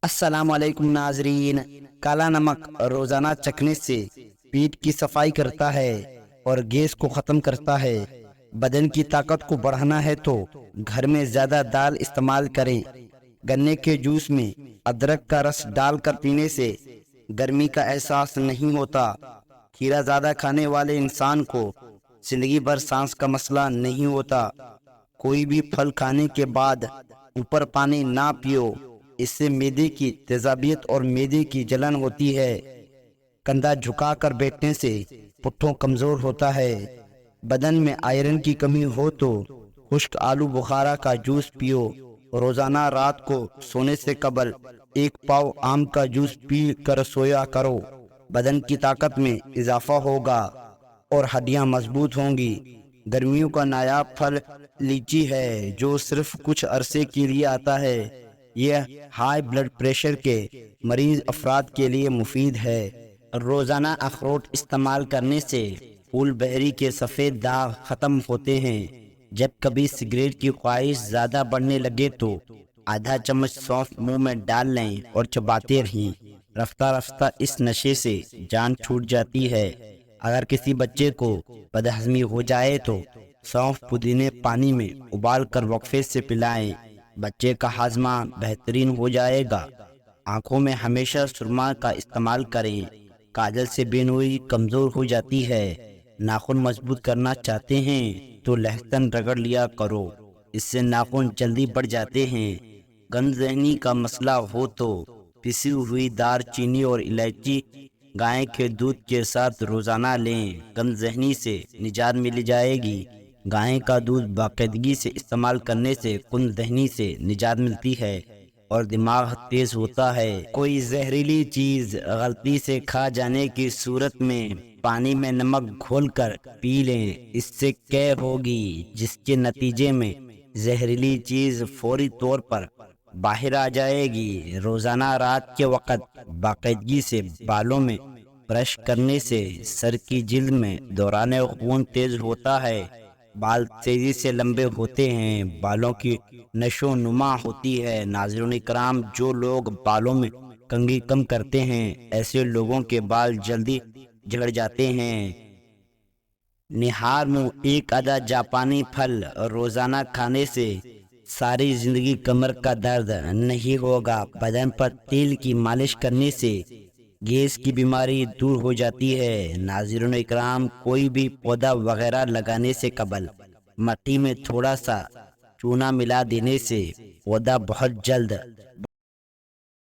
السلام علیکم ناظرین۔ کالا نمک روزانہ چکھنے سے پیٹ کی صفائی کرتا ہے اور گیس کو ختم کرتا ہے۔ بدن کی طاقت کو بڑھانا ہے تو گھر میں زیادہ دال استعمال کریں۔ گنے کے جوس میں ادرک کا رس ڈال کر پینے سے گرمی کا احساس نہیں ہوتا۔ کھیرا زیادہ کھانے والے انسان کو زندگی بھر سانس کا مسئلہ نہیں ہوتا۔ کوئی بھی پھل کھانے کے بعد اوپر پانی نہ پیو، اس سے معدے کی تیزابیت اور معدے کی جلن ہوتی ہے۔ کندھا جھکا کر بیٹھنے سے پٹھوں کمزور ہوتا ہے۔ بدن میں آئرن کی کمی ہو تو خشک آلو بخارا کا جوس پیو۔ روزانہ رات کو سونے سے قبل 1 پاؤ آم کا جوس پی کر سویا کرو۔ بدن کی طاقت میں اضافہ ہوگا اور ہڈیاں مضبوط ہوں گی۔ گرمیوں کا نایاب پھل لیچی ہے، جو صرف کچھ عرصے کے لیے آتا ہے۔ یہ ہائی بلڈ پریشر کے مریض افراد کے لیے مفید ہے۔ روزانہ اخروٹ استعمال کرنے سے پھول بہری کے سفید داغ ختم ہوتے ہیں۔ جب کبھی سگریٹ کی خواہش زیادہ بڑھنے لگے تو آدھا چمچ سونف منہ میں ڈال لیں اور چباتے رہیں۔ رفتہ رفتہ اس نشے سے جان چھوٹ جاتی ہے۔ اگر کسی بچے کو بدہضمی ہو جائے تو سونف پودینے پانی میں ابال کر وقفے سے پلائیں، بچے کا ہاضمہ بہترین ہو جائے گا۔ آنکھوں میں ہمیشہ سرما کا استعمال کریں، کاجل سے بینوئی کمزور ہو جاتی ہے۔ ناخن مضبوط کرنا چاہتے ہیں تو لہسن رگڑ لیا کرو، اس سے ناخن جلدی بڑھ جاتے ہیں۔ گند ذہنی کا مسئلہ ہو تو پسی ہوئی دار چینی اور الائچی گائے کے دودھ کے ساتھ روزانہ لیں، گند ذہنی سے نجات مل جائے گی۔ گائے کا دودھ باقاعدگی سے استعمال کرنے سے کند ذہنی سے نجات ملتی ہے اور دماغ تیز ہوتا ہے۔ کوئی زہریلی چیز غلطی سے کھا جانے کی صورت میں پانی میں نمک گھول کر پی لیں، اس سے قے ہوگی، جس کے نتیجے میں زہریلی چیز فوری طور پر باہر آ جائے گی۔ روزانہ رات کے وقت باقاعدگی سے بالوں میں برش کرنے سے سر کی جلد میں دوران خون تیز ہوتا ہے، بال تیزی سے لمبے ہوتے ہیں، بالوں کی نشو و نما ہوتی ہے۔ ناظرین کرام، جو لوگ بالوں میں کنگھی کم کرتے ہیں، ایسے لوگوں کے بال جلدی جھڑ جاتے ہیں۔ نہار منہ ایک آدھا جاپانی پھل روزانہ کھانے سے ساری زندگی کمر کا درد نہیں ہوگا۔ بدن پر تیل کی مالش کرنے سے گیس کی بیماری دور ہو جاتی ہے۔ ناظرین اکرام، کوئی بھی پودا وغیرہ لگانے سے قبل مٹی میں تھوڑا سا چونا ملا دینے سے پودا بہت جلد